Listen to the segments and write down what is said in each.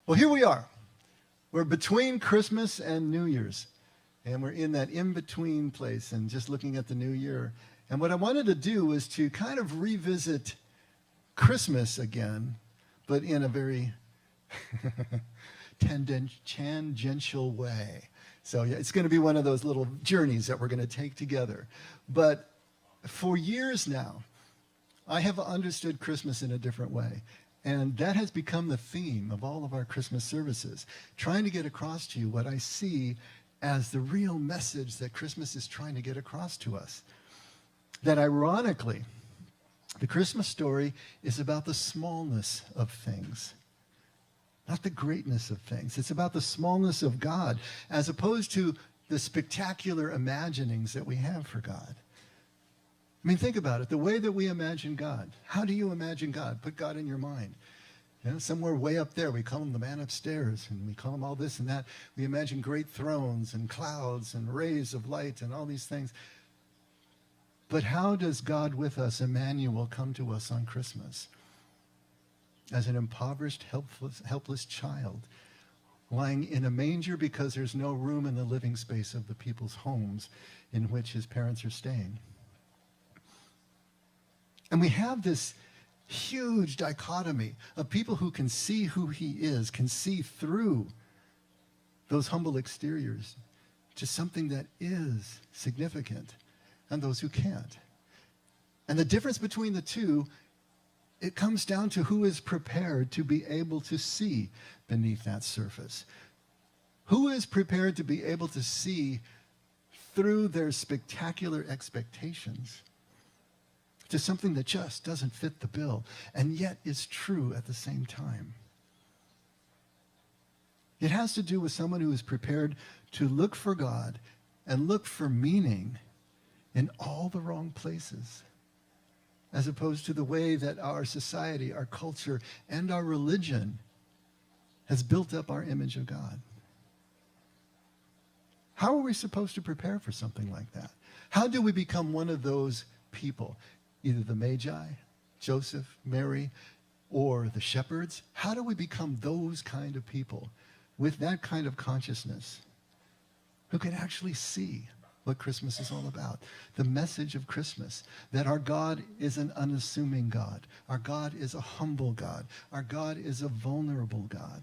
Well, here we are. We're between Christmas and New Year's. And we're in that in-between place and just looking at the new year. And what I wanted to do was to kind of revisit Christmas again, but in a very tangential way. So yeah, it's going to be one of those little journeys that we're going to take together. But for years now, I have understood Christmas in a different way. And that has become the theme of all of our Christmas services, trying to get across to you what I see as the real message that Christmas is trying to get across to us. That ironically, the Christmas story is about the smallness of things, not the greatness of things. It's about the smallness of God, as opposed to the spectacular imaginings that we have for God. I mean, think about it. The way that we imagine God. How do you imagine God? Put God in your mind. You know, somewhere way up there, we call him the man upstairs, and we call him all this and that. We imagine great thrones and clouds and rays of light and all these things. But how does God with us, Emmanuel, come to us on Christmas? As an impoverished, helpless child, lying in a manger because there's no room in the living space of the people's homes in which his parents are staying. And we have this huge dichotomy of people who can see who he is, can see through those humble exteriors to something that is significant, and those who can't. And the difference between the two, it comes down to who is prepared to be able to see beneath that surface. Who is prepared to be able to see through their spectacular expectations to something that just doesn't fit the bill, and yet is true at the same time. It has to do with someone who is prepared to look for God and look for meaning in all the wrong places, as opposed to the way that our society, our culture, and our religion has built up our image of God. How are we supposed to prepare for something like that? How do we become one of those people? Either the Magi, Joseph, Mary, or the shepherds. How do we become those kind of people with that kind of consciousness who can actually see what Christmas is all about? The message of Christmas, that our God is an unassuming God. Our God is a humble God. Our God is a vulnerable God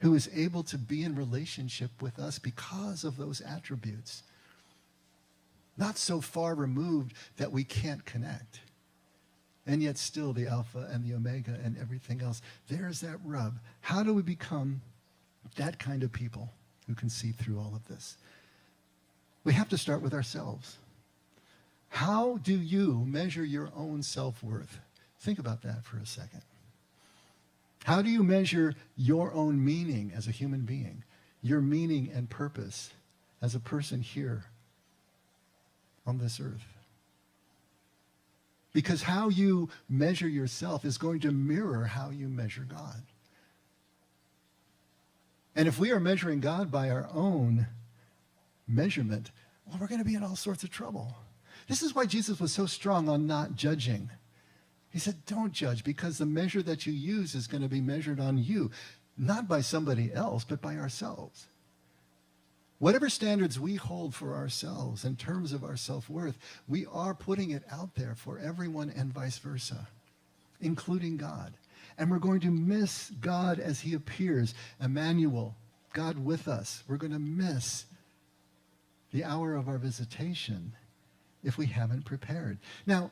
who is able to be in relationship with us because of those attributes. Not so far removed that we can't connect. And yet still the Alpha and the Omega and everything else. There's that rub. How do we become that kind of people who can see through all of this? We have to start with ourselves. How do you measure your own self-worth? Think about that for a second. How do you measure your own meaning as a human being? Your meaning and purpose as a person here on this earth? Because how you measure yourself is going to mirror how you measure God. And if we are measuring God by our own measurement, well, we're going to be in all sorts of trouble. This is why Jesus was so strong on not judging. He said, don't judge, because the measure that you use is going to be measured on you, not by somebody else, but by ourselves. Whatever standards we hold for ourselves in terms of our self-worth, we are putting it out there for everyone and vice versa, including God. And we're going to miss God as he appears, Emmanuel, God with us. We're going to miss the hour of our visitation if we haven't prepared. Now,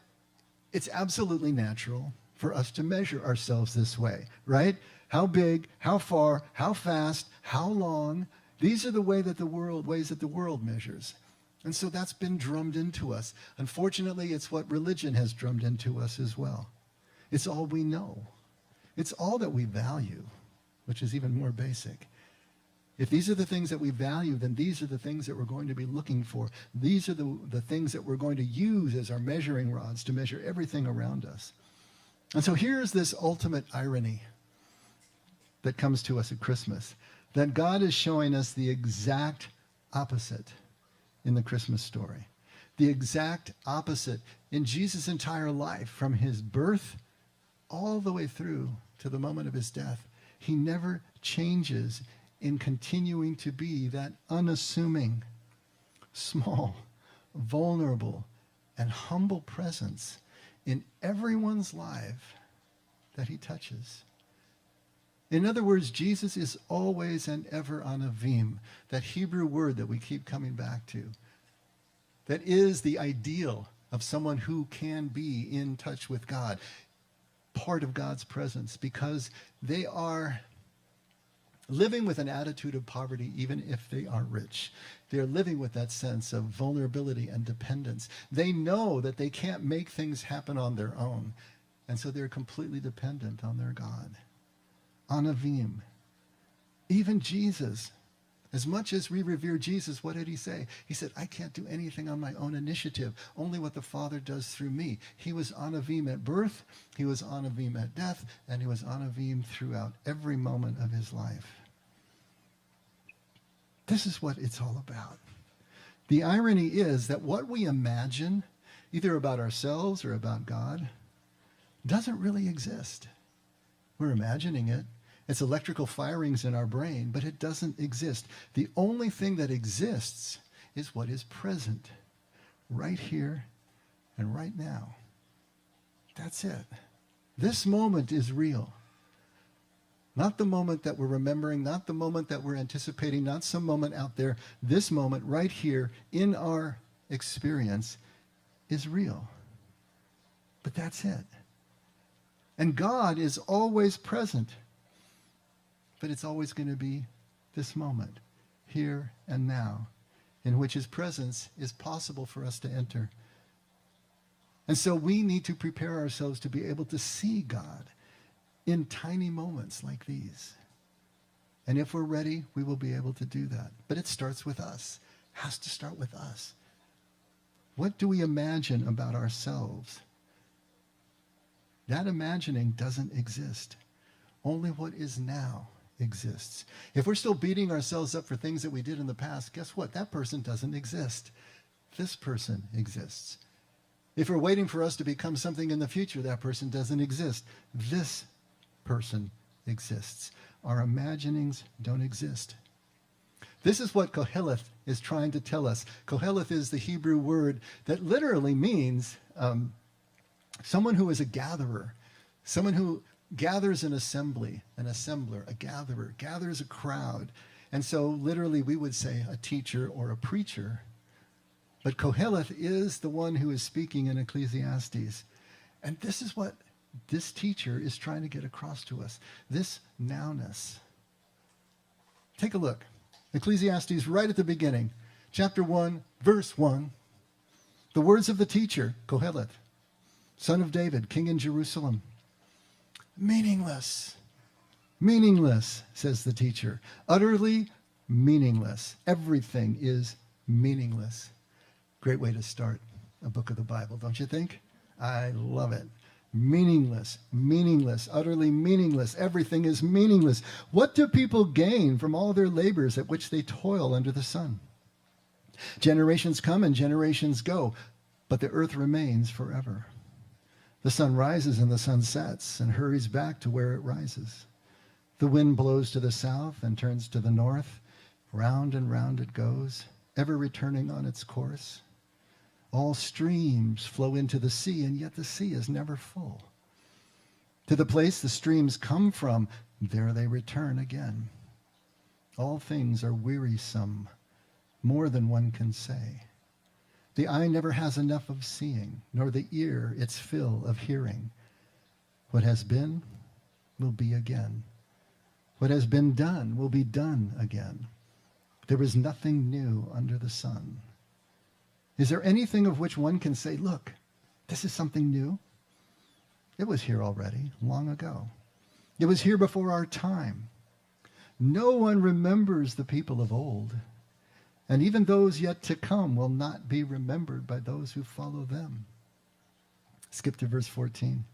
it's absolutely natural for us to measure ourselves this way, right? How big, how far, how fast, how long. These are the ways that the world measures. And so that's been drummed into us. Unfortunately, it's what religion has drummed into us as well. It's all we know. It's all that we value, which is even more basic. If these are the things that we value, then these are the things that we're going to be looking for. These are the things that we're going to use as our measuring rods to measure everything around us. And so here's this ultimate irony that comes to us at Christmas, that God is showing us the exact opposite in the Christmas story. The exact opposite in Jesus' entire life, from his birth all the way through to the moment of his death. He never changes in continuing to be that unassuming, small, vulnerable, and humble presence in everyone's life that he touches. In other words, Jesus is always and ever anavim, that Hebrew word that we keep coming back to, that is the ideal of someone who can be in touch with God, part of God's presence, because they are living with an attitude of poverty even if they are rich. They're living with that sense of vulnerability and dependence. They know that they can't make things happen on their own, and so they're completely dependent on their God. Anavim. Even Jesus, as much as we revere Jesus, what did he say? He said, I can't do anything on my own initiative, only what the Father does through me. He was anavim at birth, he was anavim at death, and he was anavim throughout every moment of his life. This is what it's all about. The irony is that what we imagine, either about ourselves or about God, doesn't really exist. We're imagining it. It's electrical firings in our brain, but it doesn't exist. The only thing that exists is what is present, right here and right now. That's it. This moment is real. Not the moment that we're remembering, not the moment that we're anticipating, not some moment out there. This moment right here in our experience is real. But that's it. And God is always present. But it's always going to be this moment, here and now, in which his presence is possible for us to enter. And so we need to prepare ourselves to be able to see God in tiny moments like these. And if we're ready, we will be able to do that. But it starts with us. It has to start with us. What do we imagine about ourselves? That imagining doesn't exist. Only what is now exists. If we're still beating ourselves up for things that we did in the past, guess what? That person doesn't exist. This person exists. If we're waiting for us to become something in the future, that person doesn't exist. This person exists. Our imaginings don't exist. This is what Koheleth is trying to tell us. Koheleth is the Hebrew word that literally means someone who is a gatherer, someone who gathers an assembly, an assembler, a gatherer, gathers a crowd. And so literally we would say a teacher or a preacher. But Koheleth is the one who is speaking in Ecclesiastes. And this is what this teacher is trying to get across to us, this nowness. Take a look. Ecclesiastes right at the beginning, chapter 1, verse 1. The words of the teacher, Koheleth, son of David, king in Jerusalem. Meaningless. Meaningless, says the teacher. Utterly meaningless. Everything is meaningless. Great way to start a book of the Bible, don't you think? I love it. Meaningless, meaningless, utterly meaningless. Everything is meaningless. What do people gain from all their labors at which they toil under the sun? Generations come and generations go, but the earth remains forever. The sun rises and the sun sets and hurries back to where it rises. The wind blows to the south and turns to the north. Round and round it goes, ever returning on its course. All streams flow into the sea, and yet the sea is never full. To the place the streams come from, there they return again. All things are wearisome, more than one can say. The eye never has enough of seeing, nor the ear its fill of hearing. What has been will be again. What has been done will be done again. There is nothing new under the sun. Is there anything of which one can say, look, this is something new? It was here already, long ago. It was here before our time. No one remembers the people of old, and even those yet to come will not be remembered by those who follow them. Skip to verse 14.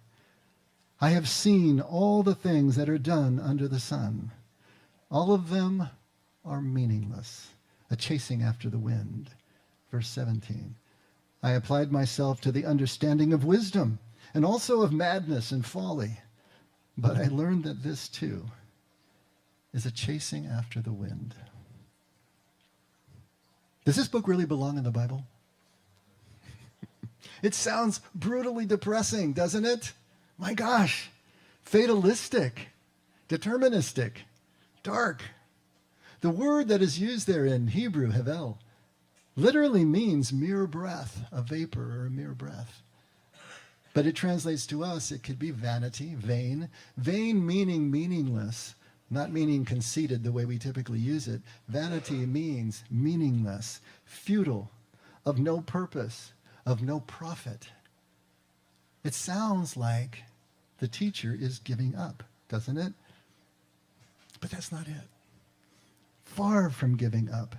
I have seen all the things that are done under the sun. All of them are meaningless, a chasing after the wind. Verse 17. I applied myself to the understanding of wisdom and also of madness and folly. But I learned that this too is a chasing after the wind. Does this book really belong in the Bible? It sounds brutally depressing, doesn't it? My gosh, fatalistic, deterministic, dark. The word that is used there in Hebrew, hevel, literally means mere breath, a vapor or a mere breath. But it translates to us, it could be vanity, vain. Vain meaning meaningless, not meaning conceited the way we typically use it. Vanity means meaningless, futile, of no purpose, of no profit. It sounds like the teacher is giving up, doesn't it? But that's not it. Far from giving up.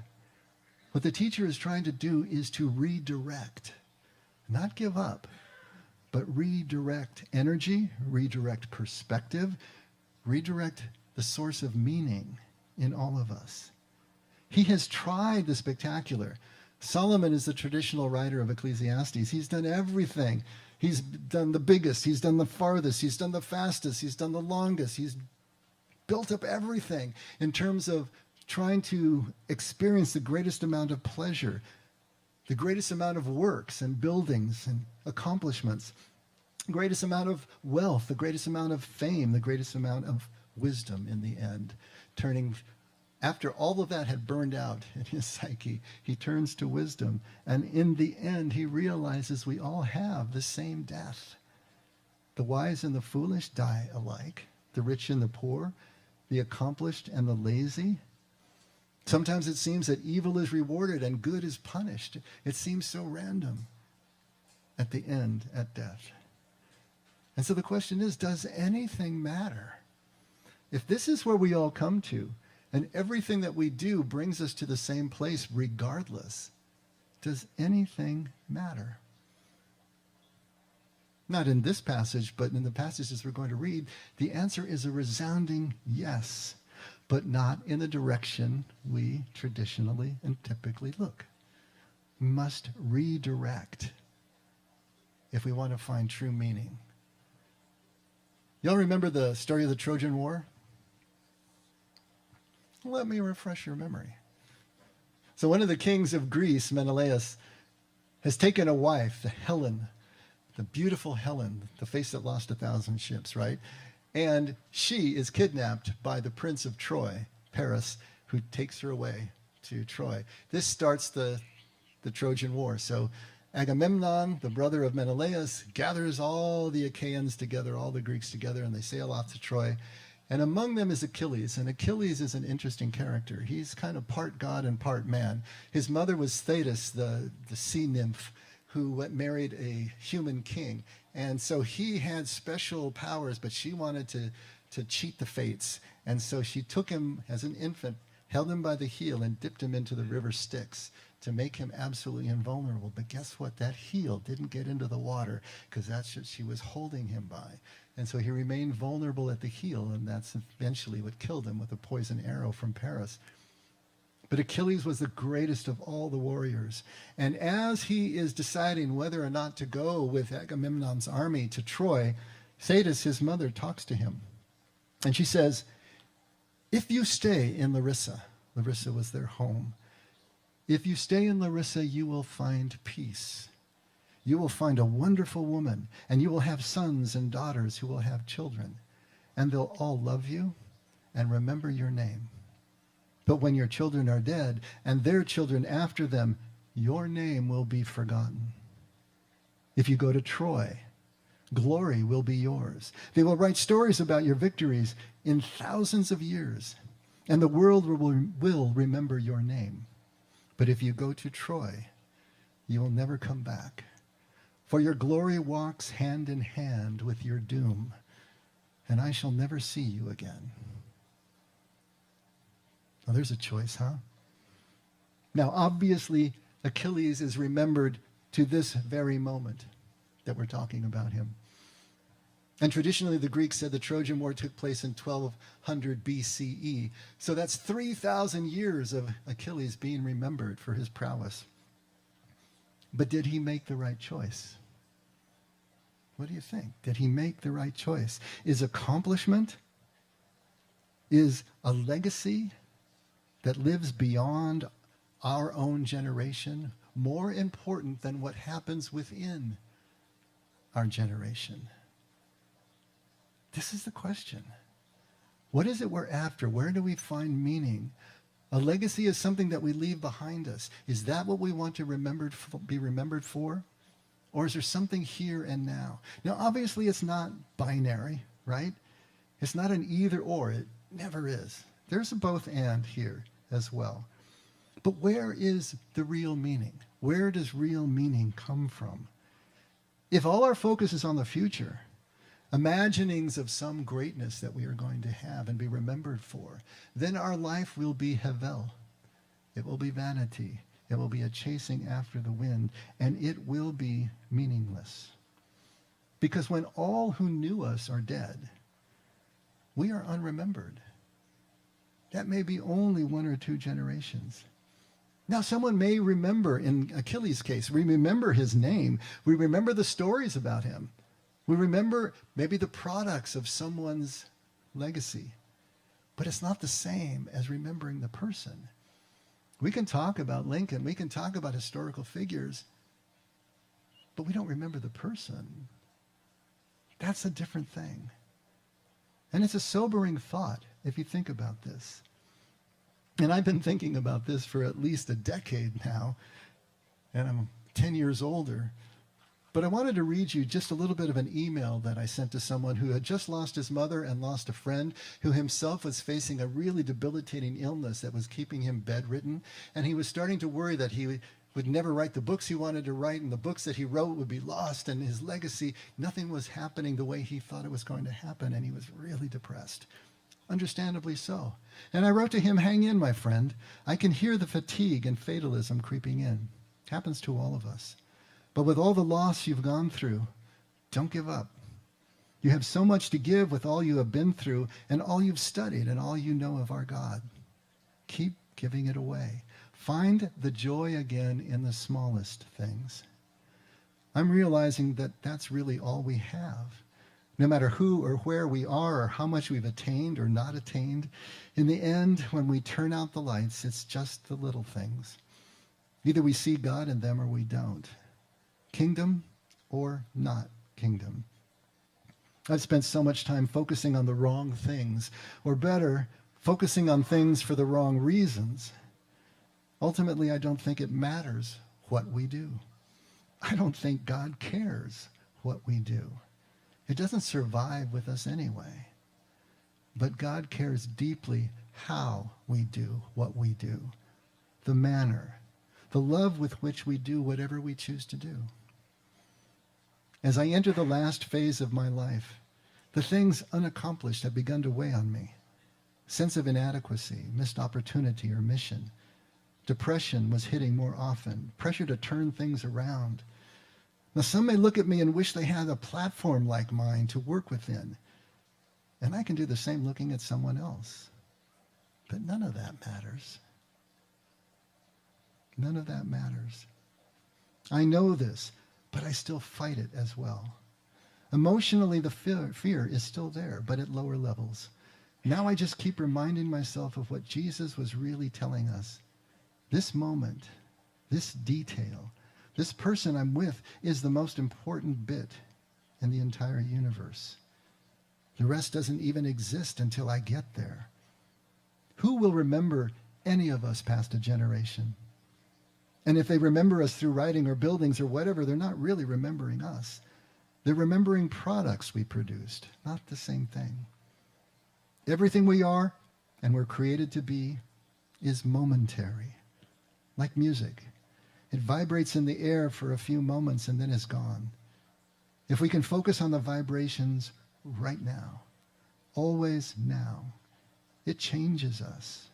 What the teacher is trying to do is to redirect, not give up, but redirect energy, redirect perspective, redirect the source of meaning in all of us. He has tried the spectacular. Solomon is the traditional writer of Ecclesiastes. He's done everything. He's done the biggest. He's done the farthest. He's done the fastest. He's done the longest. He's built up everything in terms of trying to experience the greatest amount of pleasure, the greatest amount of works and buildings and accomplishments, the greatest amount of wealth, the greatest amount of fame, the greatest amount of wisdom in the end. Turning, after all of that had burned out in his psyche, he turns to wisdom. And in the end, he realizes we all have the same death. The wise and the foolish die alike. The rich and the poor, the accomplished and the lazy. Sometimes it seems that evil is rewarded and good is punished. It seems so random at the end, at death. And so the question is, does anything matter? If this is where we all come to, and everything that we do brings us to the same place regardless, does anything matter? Not in this passage, but in the passages we're going to read, the answer is a resounding yes, but not in the direction we traditionally and typically look. We must redirect if we want to find true meaning. Y'all remember the story of the Trojan War? Let me refresh your memory. So one of the kings of Greece, Menelaus, has taken a wife, the Helen, the beautiful Helen, the face that lost 1,000 ships, right? And she is kidnapped by the prince of Troy, Paris, who takes her away to Troy. This starts the Trojan War. So Agamemnon, the brother of Menelaus, gathers all the Achaeans together, all the Greeks together, and they sail off to Troy. And among them is Achilles. And Achilles is an interesting character. He's kind of part god and part man. His mother was Thetis, the sea nymph, who married a human king. And so he had special powers, but she wanted to cheat the fates. And so she took him as an infant, held him by the heel, and dipped him into the river Styx to make him absolutely invulnerable. But guess what? That heel didn't get into the water because that's what she was holding him by. And so he remained vulnerable at the heel, and that's eventually what killed him with a poison arrow from Paris. But Achilles was the greatest of all the warriors. And as he is deciding whether or not to go with Agamemnon's army to Troy, Thetis, his mother, talks to him. And she says, if you stay in Larissa was their home, if you stay in Larissa, you will find peace. You will find a wonderful woman, and you will have sons and daughters who will have children. And they'll all love you and remember your name. But when your children are dead, and their children after them, your name will be forgotten. If you go to Troy, glory will be yours. They will write stories about your victories in thousands of years, and the world will remember your name. But if you go to Troy, you will never come back. For your glory walks hand in hand with your doom, and I shall never see you again. Now, there's a choice, huh? Now, obviously, Achilles is remembered to this very moment that we're talking about him. And traditionally, the Greeks said the Trojan War took place in 1200 BCE. So that's 3,000 years of Achilles being remembered for his prowess. But did he make the right choice? What do you think? Did he make the right choice? Is accomplishment Is a legacy that lives beyond our own generation more important than what happens within our generation? This is the question. What is it we're after? Where do we find meaning? A legacy is something that we leave behind us. Is that what we want to be remembered for? Or is there something here and now? Now, obviously, it's not binary, right? It's not an either or. It never is. There's a both and here as well. But where is the real meaning? Where does real meaning come from? If all our focus is on the future, imaginings of some greatness that we are going to have and be remembered for, then our life will be hevel. It will be vanity. It will be a chasing after the wind, and it will be meaningless. Because when all who knew us are dead, we are unremembered. That may be only 1 or 2 generations. Now, someone may remember, in Achilles' case, we remember his name. We remember the stories about him. We remember maybe the products of someone's legacy. But it's not the same as remembering the person. We can talk about Lincoln. We can talk about historical figures. But we don't remember the person. That's a different thing. And it's a sobering thought if you think about this. And I've been thinking about this for at least a decade now, and I'm 10 years older. But I wanted to read you just a little bit of an email that I sent to someone who had just lost his mother and lost a friend, who himself was facing a really debilitating illness that was keeping him bedridden. And he was starting to worry that he would never write the books he wanted to write, and the books that he wrote would be lost, and his legacy, nothing was happening the way he thought it was going to happen, and he was really depressed. Understandably so. And I wrote to him, hang in, my friend. I can hear the fatigue and fatalism creeping in. Happens to all of us. But with all the loss you've gone through, don't give up. You have so much to give with all you have been through and all you've studied and all you know of our God. Keep giving it away. Find the joy again in the smallest things. I'm realizing that that's really all we have. No matter who or where we are or how much we've attained or not attained, in the end, when we turn out the lights, it's just the little things. Either we see God in them or we don't. Kingdom or not kingdom. I've spent so much time focusing on the wrong things, or better, focusing on things for the wrong reasons. Ultimately, I don't think it matters what we do. I don't think God cares what we do. It doesn't survive with us anyway. But God cares deeply how we do what we do, the manner, the love with which we do whatever we choose to do. As I enter the last phase of my life, the things unaccomplished have begun to weigh on me. Sense of inadequacy, missed opportunity or mission. Depression was hitting more often. Pressure to turn things around. Now, some may look at me and wish they had a platform like mine to work within. And I can do the same looking at someone else. But none of that matters. None of that matters. I know this, but I still fight it as well. Emotionally, the fear is still there, but at lower levels. Now I just keep reminding myself of what Jesus was really telling us. This moment, this detail, this person I'm with is the most important bit in the entire universe. The rest doesn't even exist until I get there. Who will remember any of us past a generation? And if they remember us through writing or buildings or whatever, they're not really remembering us. They're remembering products we produced, not the same thing. Everything we are and we're created to be is momentary, like music. It vibrates in the air for a few moments and then is gone. If we can focus on the vibrations right now, always now, it changes us.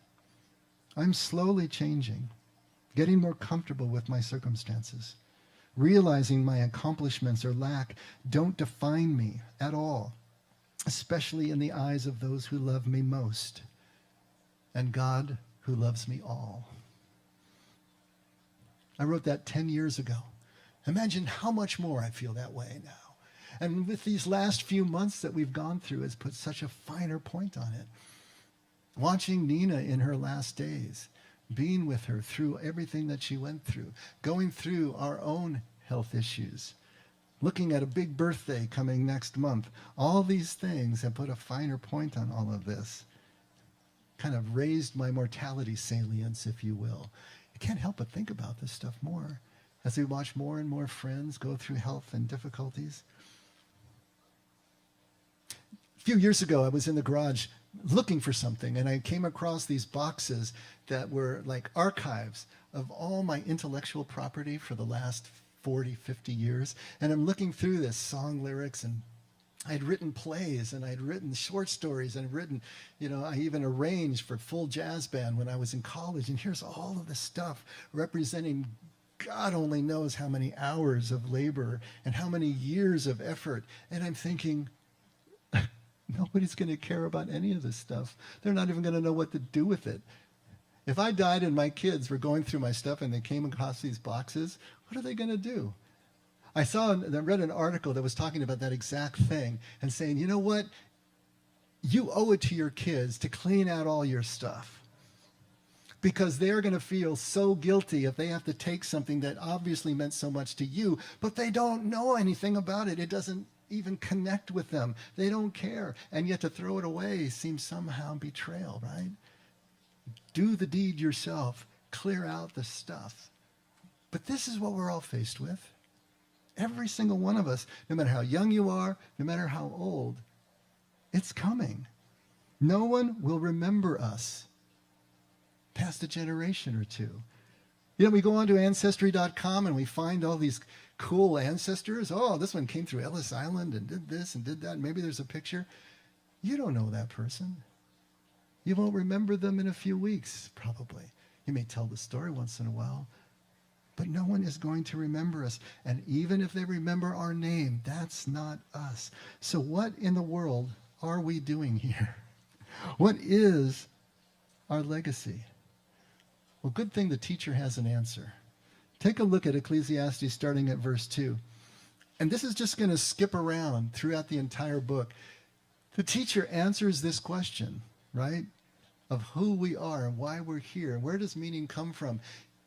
I'm slowly changing, getting more comfortable with my circumstances, realizing my accomplishments or lack don't define me at all, especially in the eyes of those who love me most, and God who loves me all. I wrote that 10 years ago. Imagine how much more I feel that way now. And with these last few months that we've gone through, it's put such a finer point on it. watching Nina in her last days, being with her through everything that she went through, going through our own health issues, looking at a big birthday coming next month. All these things have put a finer point on all of this, kind of raised my mortality salience, if you will. I can't help but think about this stuff more as we watch more and more friends go through health and difficulties. A few years ago, I was in the garage looking for something, and I came across these boxes that were like archives of all my intellectual property for the last 40, 50 years. And I'm looking through this, song lyrics, and I'd written plays, and I'd written short stories, and I'd written, I even arranged for full jazz band when I was in college. And here's all of this stuff representing God only knows how many hours of labor and how many years of effort. And I'm thinking, nobody's going to care about any of this stuff. They're not even going to know what to do with it. If I died and my kids were going through my stuff and they came across these boxes, what are they going to do? I read an article that was talking about that exact thing and saying, you know what? You owe it to your kids to clean out all your stuff, because they're going to feel so guilty if they have to take something that obviously meant so much to you, but they don't know anything about it. It doesn't even connect with them. They don't care. And yet to throw it away seems somehow betrayal, right? Do the deed yourself. Clear out the stuff. But this is what we're all faced with. Every single one of us, no matter how young you are, no matter how old, it's coming. No one will remember us past a generation or two. We go onto Ancestry.com and we find all these cool ancestors. Oh, this one came through Ellis Island and did this and did that. And maybe there's a picture. You don't know that person. You won't remember them in a few weeks, probably. You may tell the story once in a while, but no one is going to remember us. And even if they remember our name, that's not us. So what in the world are we doing here? What is our legacy? Well, good thing the teacher has an answer. Take a look at Ecclesiastes starting at verse 2. And this is just going to skip around throughout the entire book. The teacher answers this question, right, of who we are and why we're here and where does meaning come from,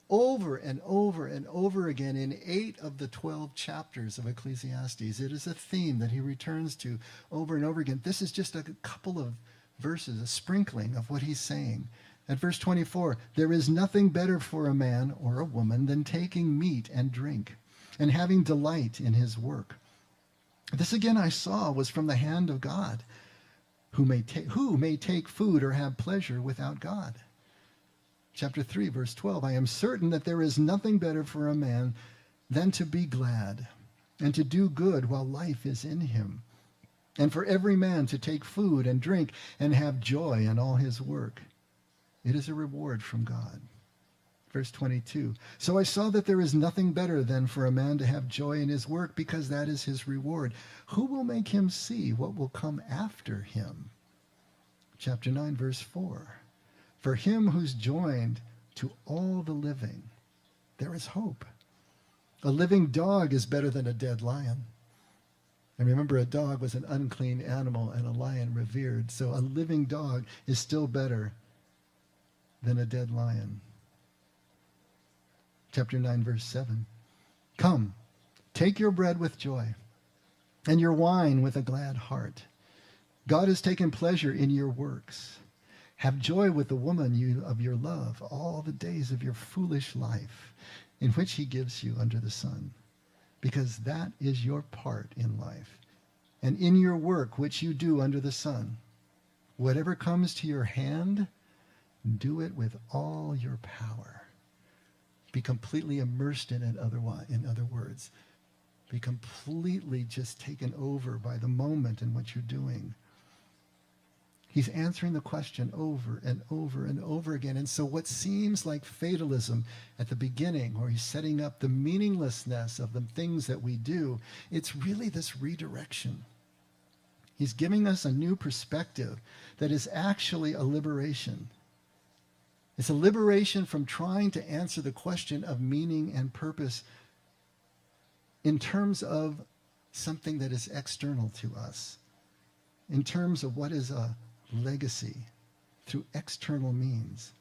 over and over and over again in 8 of the 12 chapters of Ecclesiastes. It is a theme that he returns to over and over again. This is just a couple of verses, a sprinkling of what he's saying. At verse 24, there is nothing better for a man or a woman than taking meat and drink and having delight in his work. This again I saw was from the hand of God. Who may take food or have pleasure without God? Chapter 3, verse 12, I am certain that there is nothing better for a man than to be glad and to do good while life is in him, and for every man to take food and drink and have joy in all his work. It is a reward from God. Verse 22, so I saw that there is nothing better than for a man to have joy in his work, because that is his reward. Who will make him see what will come after him? Chapter 9, verse 4, for him who's joined to all the living, there is hope. A living dog is better than a dead lion. And remember, a dog was an unclean animal and a lion revered. So a living dog is still better than a dead lion. Chapter 9, verse 7. Come, take your bread with joy, and your wine with a glad heart. God has taken pleasure in your works. Have joy with the woman of your love all the days of your foolish life, in which he gives you under the sun, because that is your part in life, and in your work which you do under the sun. Whatever comes to your hand, do it with all your power. Be completely immersed in it, in other words. Be completely just taken over by the moment and what you're doing. He's answering the question over and over and over again. And so what seems like fatalism at the beginning, where he's setting up the meaninglessness of the things that we do, it's really this redirection. He's giving us a new perspective that is actually a liberation. It's a liberation from trying to answer the question of meaning and purpose in terms of something that is external to us, in terms of what is a legacy. through external means.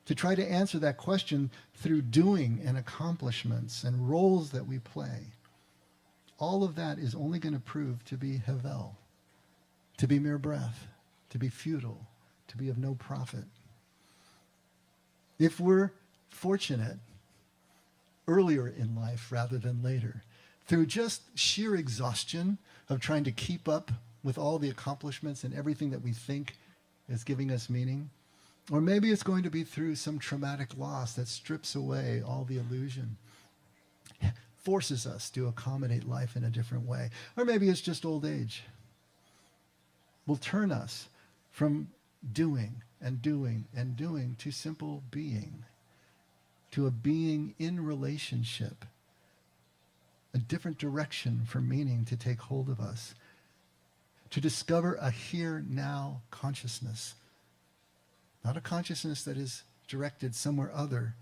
To try to answer that question through doing and accomplishments and roles that we play. All of that is only going to prove to be hevel, to be mere breath, to be futile, to be of no profit. If we're fortunate earlier in life rather than later, through just sheer exhaustion of trying to keep up with all the accomplishments and everything that we think is giving us meaning, or maybe it's going to be through some traumatic loss that strips away all the illusion, forces us to accommodate life in a different way, or maybe it's just old age, will turn us from doing and doing and doing to simple being, to a being in relationship, a different direction for meaning to take hold of us, to discover a here-now consciousness, not a consciousness that is directed somewhere other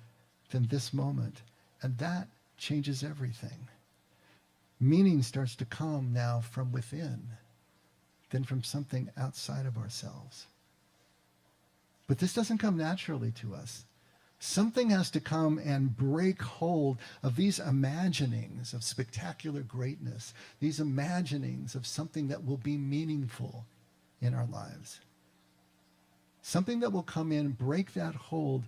than this moment. And that changes everything. Meaning starts to come now from within than from something outside of ourselves. But this doesn't come naturally to us. Something has to come and break hold of these imaginings of spectacular greatness, these imaginings of something that will be meaningful in our lives. Something that will come in, break that hold,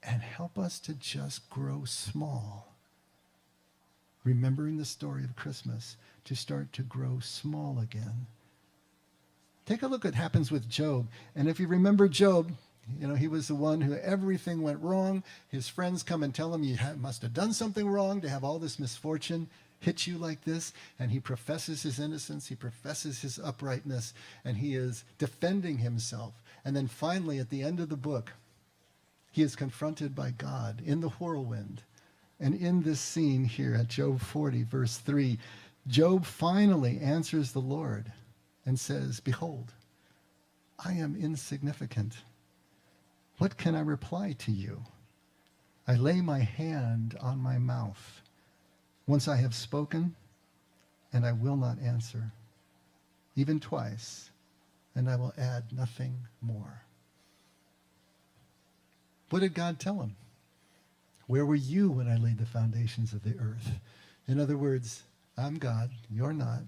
and help us to just grow small. Remembering the story of Christmas, to start to grow small again. Take a look at what happens with Job. And if you remember Job, he was the one who everything went wrong. His friends come and tell him, you must have done something wrong to have all this misfortune hit you like this. And he professes his innocence. He professes his uprightness. And he is defending himself. And then finally, at the end of the book, he is confronted by God in the whirlwind. And in this scene here at Job 40, verse 3, Job finally answers the Lord and says, behold, I am insignificant. What can I reply to you? I lay my hand on my mouth. Once I have spoken, and I will not answer. Even twice, and I will add nothing more. What did God tell him? Where were you when I laid the foundations of the earth? In other words, I'm God, you're not.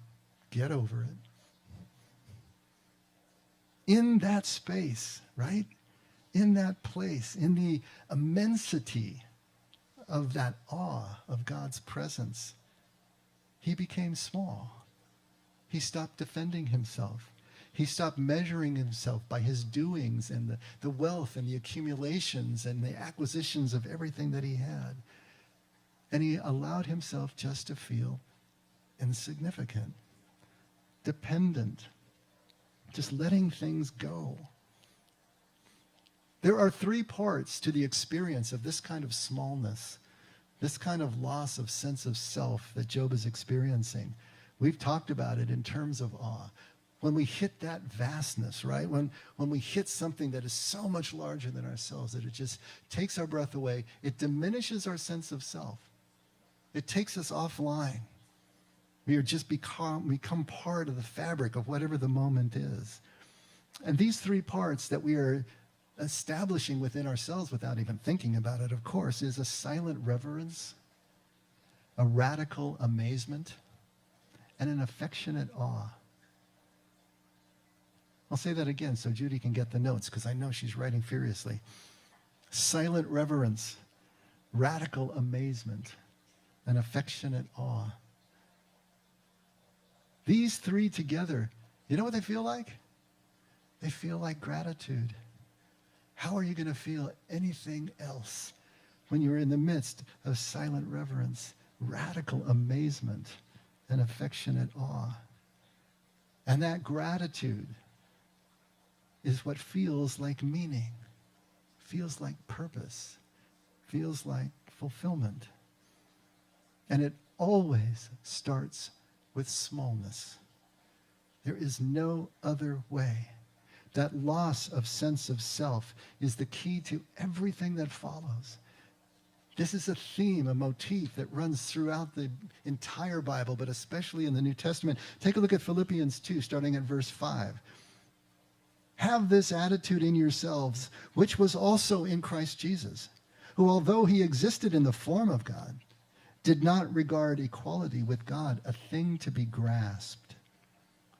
Get over it. In that space, right? In that place, in the immensity of that awe of God's presence, he became small. He stopped defending himself. He stopped measuring himself by his doings and the wealth and the accumulations and the acquisitions of everything that he had. And he allowed himself just to feel insignificant, dependent, just letting things go. There are three parts to the experience of this kind of smallness, this kind of loss of sense of self that Job is experiencing. We've talked about it in terms of awe. When we hit that vastness, right? When we hit something that is so much larger than ourselves that it just takes our breath away, it diminishes our sense of self. It takes us offline. We become part of the fabric of whatever the moment is. And these three parts that we are establishing within ourselves without even thinking about it, of course, is a silent reverence, a radical amazement, and an affectionate awe. I'll say that again so Judy can get the notes, because I know she's writing furiously. Silent reverence, radical amazement, and affectionate awe. These three together, you know what they feel like? They feel like gratitude. How are you going to feel anything else when you're in the midst of silent reverence, radical amazement, and affectionate awe? And that gratitude is what feels like meaning, feels like purpose, feels like fulfillment. And it always starts with smallness. There is no other way. That loss of sense of self is the key to everything that follows. This is a theme, a motif that runs throughout the entire Bible, but especially in the New Testament. Take a look at Philippians 2, starting at verse 5. Have this attitude in yourselves, which was also in Christ Jesus, who, although he existed in the form of God, did not regard equality with God a thing to be grasped,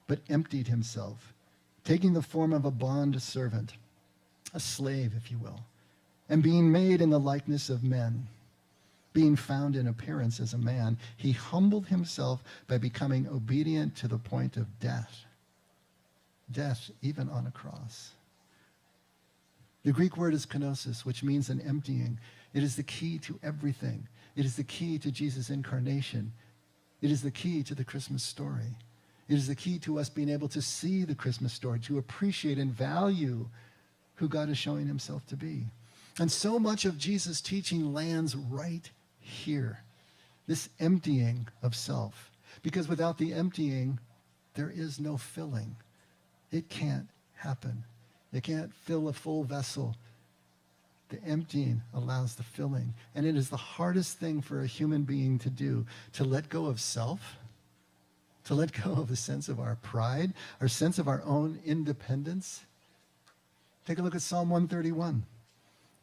but emptied himself, taking the form of a bond servant, a slave, if you will, and being made in the likeness of men, being found in appearance as a man, he humbled himself by becoming obedient to the point of death. Death, even on a cross. The Greek word is kenosis, which means an emptying. It is the key to everything. It is the key to Jesus' incarnation. It is the key to the Christmas story. It is the key to us being able to see the Christmas story, to appreciate and value who God is showing himself to be. And so much of Jesus' teaching lands right here, this emptying of self. Because without the emptying, there is no filling. It can't happen. It can't fill a full vessel. The emptying allows the filling. And it is the hardest thing for a human being to do, to let go of self, to let go of a sense of our pride, our sense of our own independence. Take a look at Psalm 131.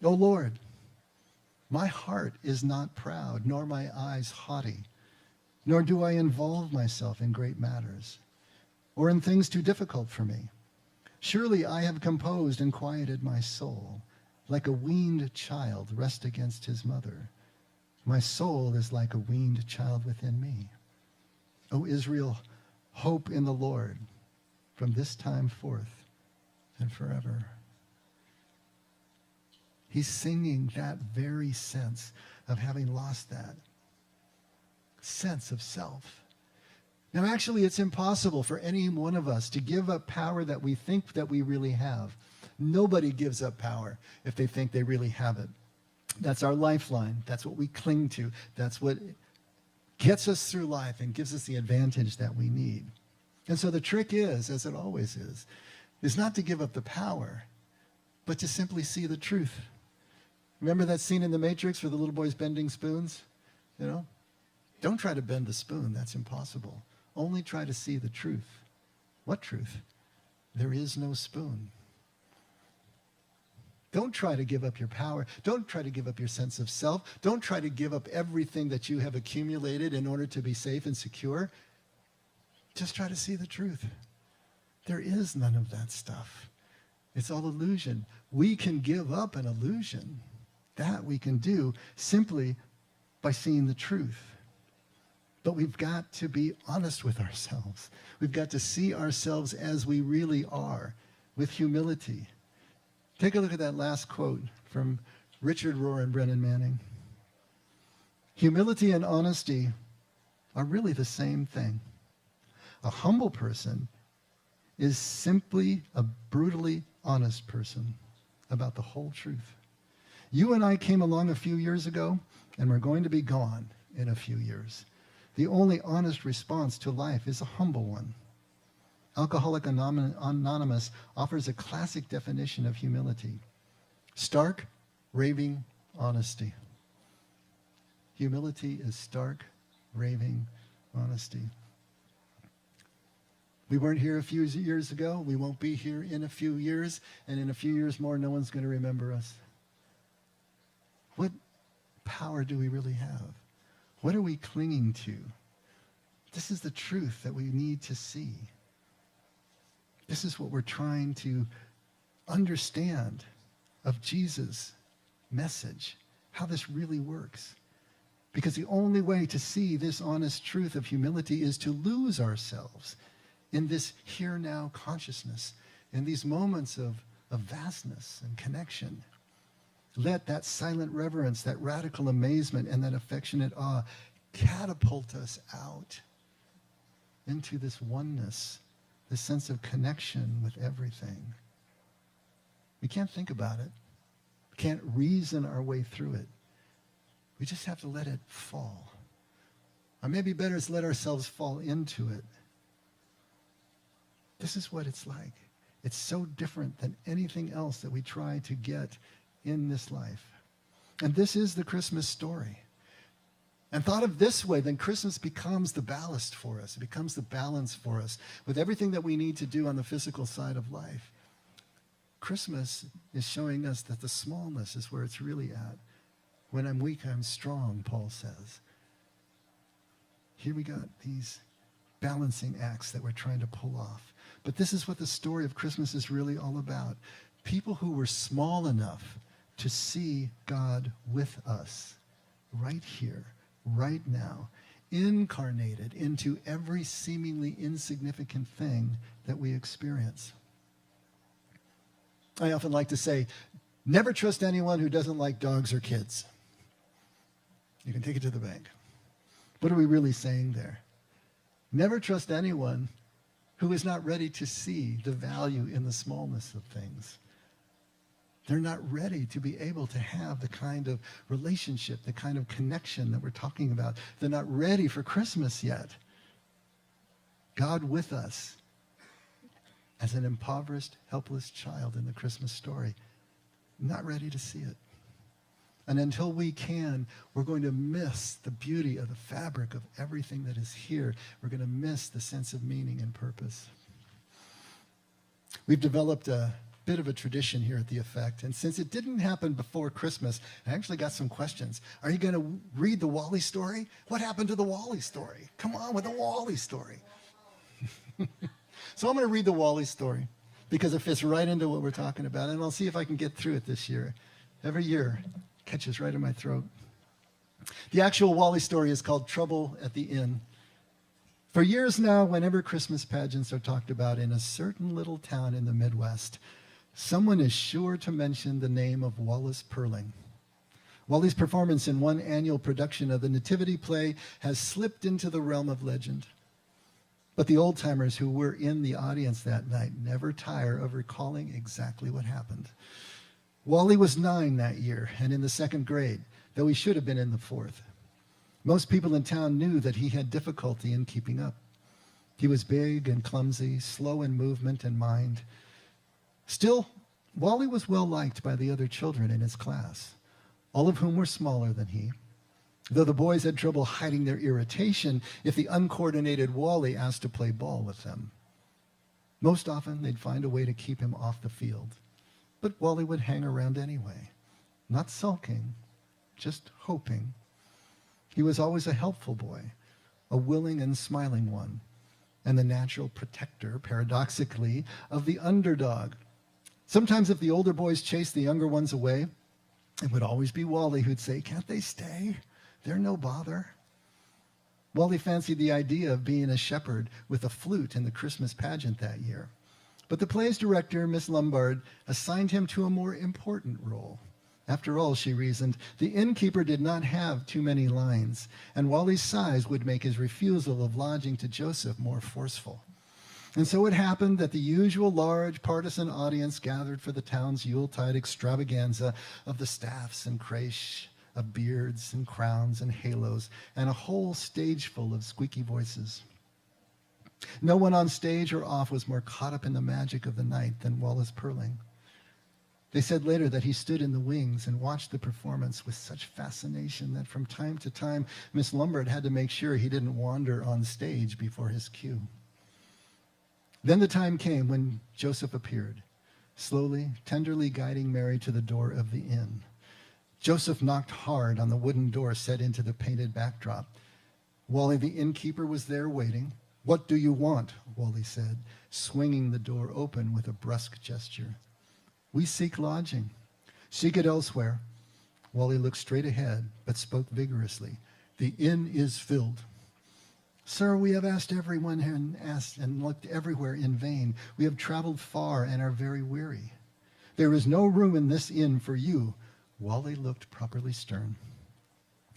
O Lord, my heart is not proud, nor my eyes haughty, nor do I involve myself in great matters, or in things too difficult for me. Surely I have composed and quieted my soul, like a weaned child rest against his mother. My soul is like a weaned child within me. O Israel, hope in the Lord from this time forth and forever. He's singing that very sense of having lost that sense of self. Now, actually, it's impossible for any one of us to give up power that we think that we really have. Nobody gives up power if they think they really have it. That's our lifeline. That's what we cling to. That's what gets us through life and gives us the advantage that we need. And so the trick is, as it always is not to give up the power, but to simply see the truth. Remember that scene in The Matrix where the little boy's bending spoons? You know? Don't try to bend the spoon. That's impossible. Only try to see the truth. What truth? There is no spoon. Don't try to give up your power. Don't try to give up your sense of self. Don't try to give up everything that you have accumulated in order to be safe and secure. Just try to see the truth. There is none of that stuff. It's all illusion. We can give up an illusion. That we can do simply by seeing the truth. But we've got to be honest with ourselves. We've got to see ourselves as we really are, with humility. Take a look at that last quote from Richard Rohr and Brennan Manning. Humility and honesty are really the same thing. A humble person is simply a brutally honest person about the whole truth. You and I came along a few years ago, and we're going to be gone in a few years. The only honest response to life is a humble one. Alcoholics Anonymous offers a classic definition of humility. Stark, raving honesty. Humility is stark, raving honesty. We weren't here a few years ago. We won't be here in a few years. And in a few years more, no one's going to remember us. What power do we really have? What are we clinging to? This is the truth that we need to see. This is what we're trying to understand of Jesus' message, how this really works. Because the only way to see this honest truth of humility is to lose ourselves in this here-now consciousness, in these moments of vastness and connection. Let that silent reverence, that radical amazement, and that affectionate awe catapult us out into this oneness, this sense of connection with everything. We can't think about it. We can't reason our way through it. We just have to let it fall. Or maybe better is let ourselves fall into it. This is what it's like. It's so different than anything else that we try to get in this life. And this is the Christmas story. And thought of this way, then Christmas becomes the ballast for us. It becomes the balance for us with everything that we need to do on the physical side of life. Christmas is showing us that the smallness is where it's really at. When I'm weak, I'm strong, Paul says. Here we got these balancing acts that we're trying to pull off. But this is what the story of Christmas is really all about. People who were small enough to see God with us right here, right now, incarnated into every seemingly insignificant thing that we experience. I often like to say, never trust anyone who doesn't like dogs or kids. You can take it to the bank. What are we really saying there? Never trust anyone who is not ready to see the value in the smallness of things. They're not ready to be able to have the kind of relationship, the kind of connection that we're talking about. They're not ready for Christmas yet. God with us as an impoverished, helpless child in the Christmas story. Not ready to see it. And until we can, we're going to miss the beauty of the fabric of everything that is here. We're going to miss the sense of meaning and purpose. We've developed a bit of a tradition here at The Effect, and since it didn't happen before Christmas, I actually got some questions. Are you going to read the Wally story? What happened to the Wally story? Come on with the Wally story. So I'm going to read the Wally story because it fits right into what we're talking about, and I'll see if I can get through it this year. Every year, it catches right in my throat. The actual Wally story is called Trouble at the Inn. For years now, whenever Christmas pageants are talked about in a certain little town in the Midwest, someone is sure to mention the name of Wallace Perling. Wally's performance in one annual production of the Nativity play has slipped into the realm of legend. But the old-timers who were in the audience that night never tire of recalling exactly what happened. Wally was 9 that year and in the 2nd grade, though he should have been in the 4th. Most people in town knew that he had difficulty in keeping up. He was big and clumsy, slow in movement and mind. Still, Wally was well liked by the other children in his class, all of whom were smaller than he, though the boys had trouble hiding their irritation if the uncoordinated Wally asked to play ball with them. Most often, they'd find a way to keep him off the field, but Wally would hang around anyway, not sulking, just hoping. He was always a helpful boy, a willing and smiling one, and the natural protector, paradoxically, of the underdog. Sometimes if the older boys chased the younger ones away, it would always be Wally who'd say, "Can't they stay? They're no bother." Wally fancied the idea of being a shepherd with a flute in the Christmas pageant that year. But the play's director, Miss Lombard, assigned him to a more important role. After all, she reasoned, the innkeeper did not have too many lines, and Wally's size would make his refusal of lodging to Joseph more forceful. And so it happened that the usual large partisan audience gathered for the town's Yuletide extravaganza of the staffs and creche, of beards and crowns and halos, and a whole stage full of squeaky voices. No one on stage or off was more caught up in the magic of the night than Wallace Perling. They said later that he stood in the wings and watched the performance with such fascination that from time to time, Miss Lombard had to make sure he didn't wander on stage before his cue. Then the time came when Joseph appeared, slowly, tenderly guiding Mary to the door of the inn. Joseph knocked hard on the wooden door set into the painted backdrop. Wally, the innkeeper, was there waiting. "What do you want?" Wally said, swinging the door open with a brusque gesture. "We seek lodging." "Seek it elsewhere." Wally looked straight ahead, but spoke vigorously. "The inn is filled." "Sir, we have asked everyone and looked everywhere in vain. We have traveled far and are very weary." "There is no room in this inn for you." Wally looked properly stern.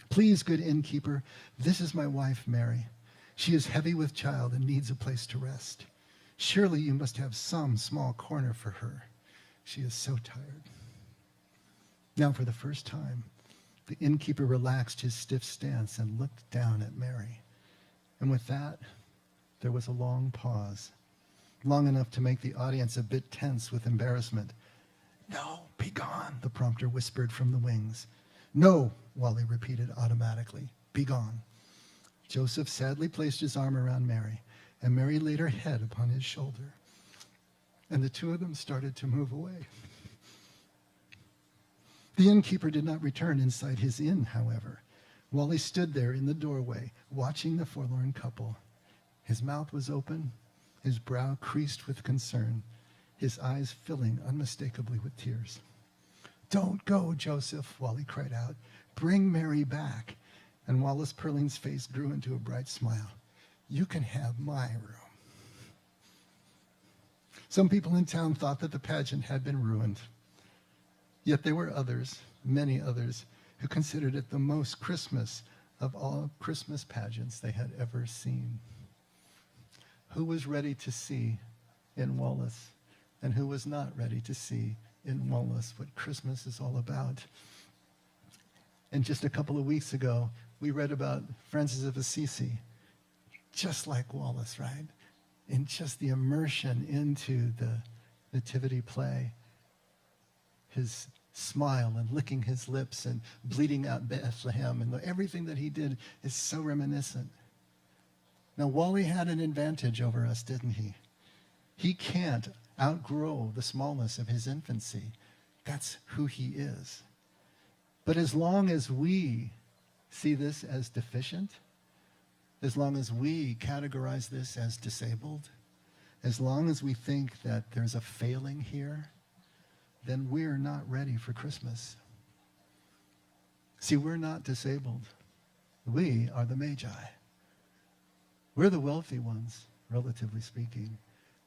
"Please, good innkeeper, this is my wife, Mary. She is heavy with child and needs a place to rest. Surely you must have some small corner for her. She is so tired." Now, for the first time, the innkeeper relaxed his stiff stance and looked down at Mary. And with that, there was a long pause, long enough to make the audience a bit tense with embarrassment. "No, be gone," the prompter whispered from the wings. "No," Wally repeated automatically, "be gone." Joseph sadly placed his arm around Mary, and Mary laid her head upon his shoulder. And the two of them started to move away. The innkeeper did not return inside his inn, however. Wally stood there in the doorway, watching the forlorn couple. His mouth was open, his brow creased with concern, his eyes filling unmistakably with tears. "Don't go, Joseph," Wally cried out. "Bring Mary back." And Wallace Perling's face grew into a bright smile. "You can have my room." Some people in town thought that the pageant had been ruined. Yet there were others, many others, who considered it the most Christmas of all Christmas pageants they had ever seen. Who was ready to see in Wallace, and who was not ready to see in Wallace what Christmas is all about? And just a couple of weeks ago, we read about Francis of Assisi, just like Wallace, right? In just the immersion into the nativity play, his smile and licking his lips and bleeding out Bethlehem, and everything that he did is so reminiscent. Now, Wally had an advantage over us, didn't he? He can't outgrow the smallness of his infancy. That's who he is. But as long as we see this as deficient, as long as we categorize this as disabled, as long as we think that there's a failing here, then we're not ready for Christmas. See, we're not disabled. We are the Magi. We're the wealthy ones, relatively speaking.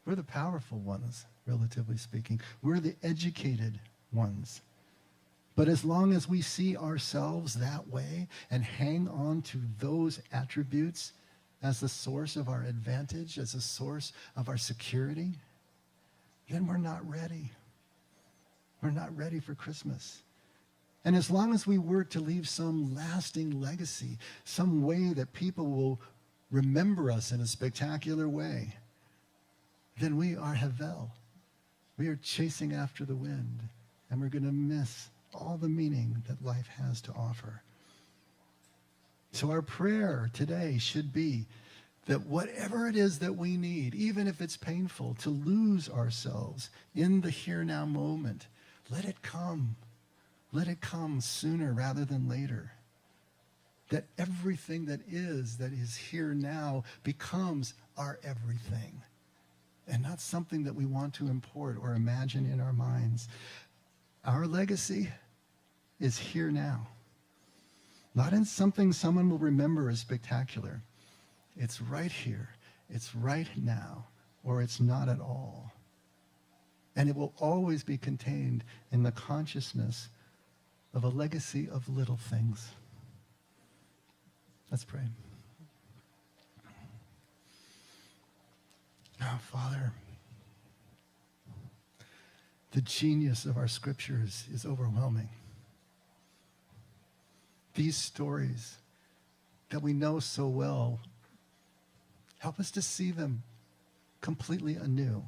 We're the powerful ones, relatively speaking. We're the educated ones. But as long as we see ourselves that way and hang on to those attributes as the source of our advantage, as a source of our security, then we're not ready. We're not ready for Christmas. And as long as we work to leave some lasting legacy, some way that people will remember us in a spectacular way, then we are Havel. We are chasing after the wind, and we're going to miss all the meaning that life has to offer. So our prayer today should be that whatever it is that we need, even if it's painful, to lose ourselves in the here now moment, let it come. Let it come sooner rather than later. That everything that is here now becomes our everything, and not something that we want to import or imagine in our minds. Our legacy is here now. Not in something someone will remember as spectacular. It's right here. It's right now, or it's not at all. And it will always be contained in the consciousness of a legacy of little things. Let's pray. Now, Father, the genius of our scriptures is overwhelming. These stories that we know so well, help us to see them completely anew.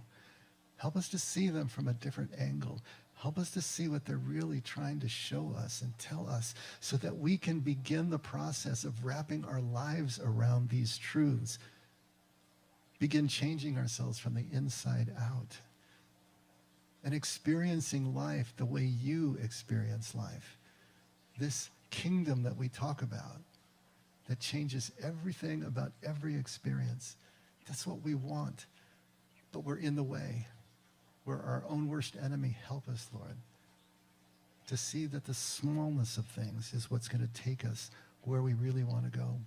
Help us to see them from a different angle. Help us to see what they're really trying to show us and tell us, so that we can begin the process of wrapping our lives around these truths. Begin changing ourselves from the inside out and experiencing life the way you experience life. This kingdom that we talk about that changes everything about every experience. That's what we want, but we're in the way. We're our own worst enemy. Help us, Lord, to see that the smallness of things is what's going to take us where we really want to go,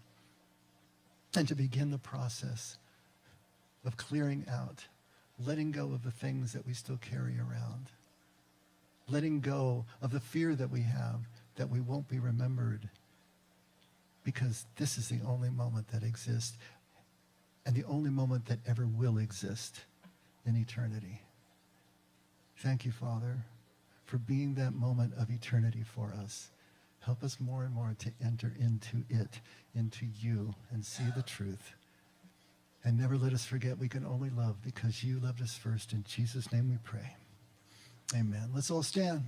and to begin the process of clearing out, letting go of the things that we still carry around, letting go of the fear that we have that we won't be remembered, because this is the only moment that exists, and the only moment that ever will exist in eternity. Thank you, Father, for being that moment of eternity for us. Help us more and more to enter into it, into you, and see the truth. And never let us forget we can only love because you loved us first. In Jesus' name we pray. Amen. Let's all stand.